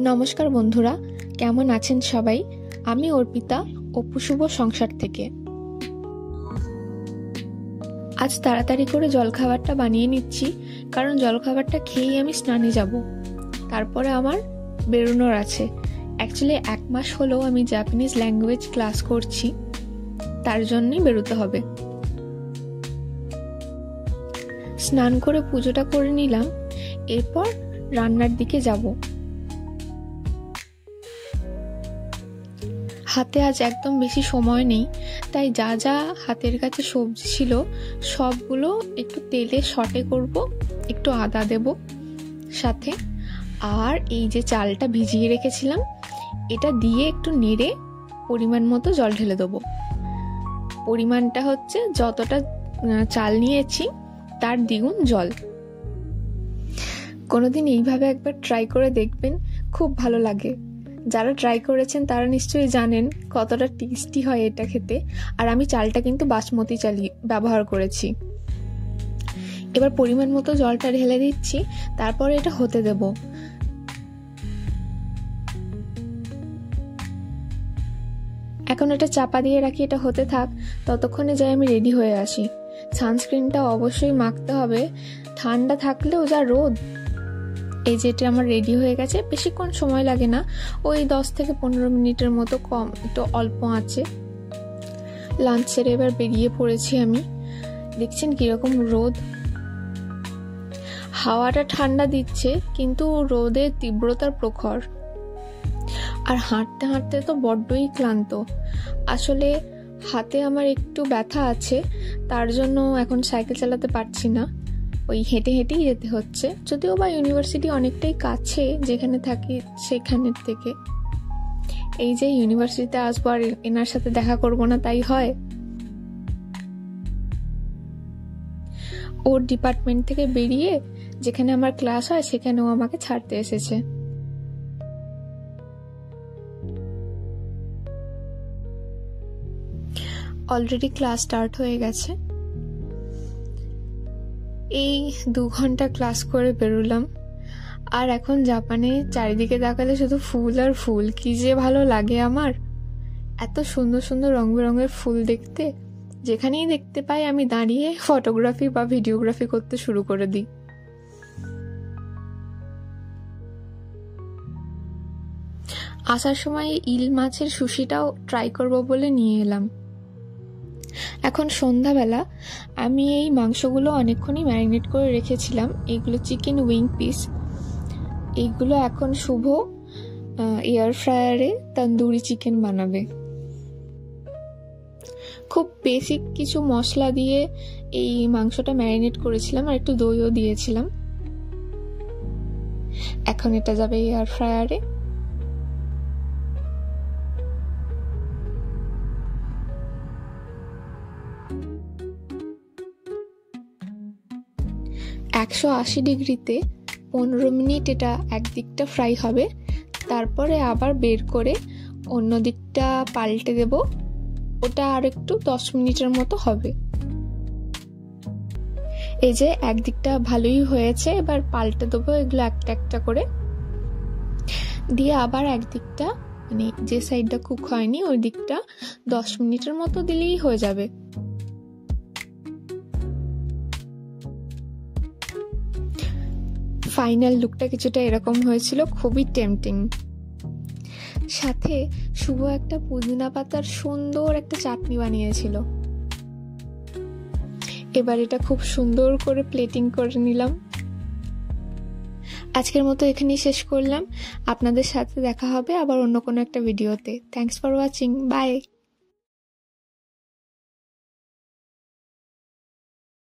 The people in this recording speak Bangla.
নমস্কার বন্ধুরা, কেমন আছেন সবাই? আমি অর্পিতা অপু শুভ সংসার থেকে। আজ তাড়াতাড়ি করে জলখাবারটা বানিয়ে নিচ্ছি, কারণ জলখাবারটা খেয়েই আমি স্নানে যাব। তারপরে আমার বেরোনোর আছে। অ্যাকচুয়ালি 1 মাস হলো আমি জাপানিজ ল্যাঙ্গুয়েজ ক্লাস করছি, তার জন্যই বেরোতে হবে। স্নান করে পুজোটা করে নিলাম, এরপর রান্নার দিকে যাব। হাতে আজ একদম বেশি সময় নেই, তাই যা যা হাতের কাছে সবজি ছিল সবগুলো একটু তেলে সটে করব, একটু আদা দেব সাথে, আর এই যে চালটা ভিজিয়ে রেখেছিলাম এটা দিয়ে একটু নেড়ে পরিমাণ মতো জল ঢেলে দেবো। পরিমাণটা হচ্ছে যতটা চাল নিয়েছি তার দ্বিগুণ জল। কোনোদিন এইভাবে একবার ট্রাই করে দেখবেন, খুব ভালো লাগে। যারা ট্রাই করেছেন তারা নিশ্চয়ই জানেন কতটা টেস্টি হয় এটা খেতে। আর আমি চালটা কিন্তু বাসমতি চালই ব্যবহার করেছি। এবার পরিমাণ মতো জলটা ঢেলে দিচ্ছি, তারপরে এটা হতে দেব। এখন এটা চাপা দিয়ে রাখি, এটা হতে থাক। ততক্ষণে যাই আমি রেডি হয়ে আসি। সানস্ক্রিনটা অবশ্যই মাখতে হবে, ঠান্ডা থাকলেও যা রোদ। এই যেটা আমার রেডি হয়ে গেছে, বেশিক্ষণ সময় লাগে না, ওই 10 থেকে 15 মিনিটের মতো, কম একটু অল্প আছে। লাঞ্চ সেরে এবার বেরিয়ে পড়েছি আমি। দেখছেন কিরকম রোদ, হাওয়াটা ঠান্ডা দিচ্ছে কিন্তু রোদের তীব্রতার প্রখর। আর হাঁটতে হাঁটতে তো বড্ডই ক্লান্ত। আসলে হাতে আমার একটু ব্যথা আছে, তার জন্য এখন সাইকেল চালাতে পারছি না, ওই হেঁটে হেঁটেই যেতে হচ্ছে। যদিও বা ইউনিভার্সিটি অনেকটাই কাছে যেখানে থাকি সেখানের থেকে। এই যে ইউনিভার্সিটিতে আসবো আর এনার সাথে দেখা করব না তাই হয়? ওর ডিপার্টমেন্ট থেকে বেরিয়ে যেখানে আমার ক্লাস হয় সেখানেও আমাকে ছাড়তে এসেছে। অলরেডি ক্লাস স্টার্ট হয়ে গেছে। এই 2 ঘন্টা ক্লাস করে বেরোলাম, আর এখন জাপানে চারিদিকে তাকালে শুধু ফুল আর ফুল। কি যে ভালো লাগে আমার, এত সুন্দর সুন্দর রং বেরঙের ফুল দেখতে। যেখানেই দেখতে পাই আমি দাঁড়িয়ে ফটোগ্রাফি বা ভিডিওগ্রাফি করতে শুরু করে দিই। আসার সময় ইল মাছের সুশিটাও ট্রাই করব বলে নিয়ে এলাম। এখন সন্ধ্যাবেলা। আমি এই মাংসগুলো অনেকক্ষণই ম্যারিনেট করে রেখেছিলাম। এইগুলো চিকেন উইং পিস। এইগুলো এখন শুভ এয়ার ফ্রায়ারে তন্দুরি চিকেন বানাবে। খুব বেসিক কিছু মশলা দিয়ে এই মাংসটা ম্যারিনেট করেছিলাম, আর একটু দইও দিয়েছিলাম। এখন এটা যাবে এয়ার ফ্রায়ারে। ,180 ডিগ্রিতে 15 মিনিট এটা একদিকটা ফ্রাই হবে। তারপরে আবার বের করে অন্য দিকটা পাল্টে দেব। ওটা আর একটু 10 মিনিটের মতো হবে। এই যে একদিকটা ভালোই হয়েছে, এবার পাল্টে দেবো এগুলো একটা একটা করে দিয়ে। আবার একদিকটা, মানে যে সাইডটা কুক হয়নি ওই দিকটা 10 মিনিটের মতো দিলেই হয়ে যাবে। ফাইনাল লুকটা কিছুটা এরকম হয়েছিল, খুবই টেম্পটিং। সাথে শুভ একটা পুদিনা পাতার সুন্দর একটা চাটনি বানিয়েছিল। এবার এটা খুব সুন্দর করে প্লেটিং করে নিলাম। আজকের মতো এখানেই শেষ করলাম। আপনাদের সাথে দেখা হবে আবার অন্য কোনো একটা ভিডিওতে। Thanks for watching, by.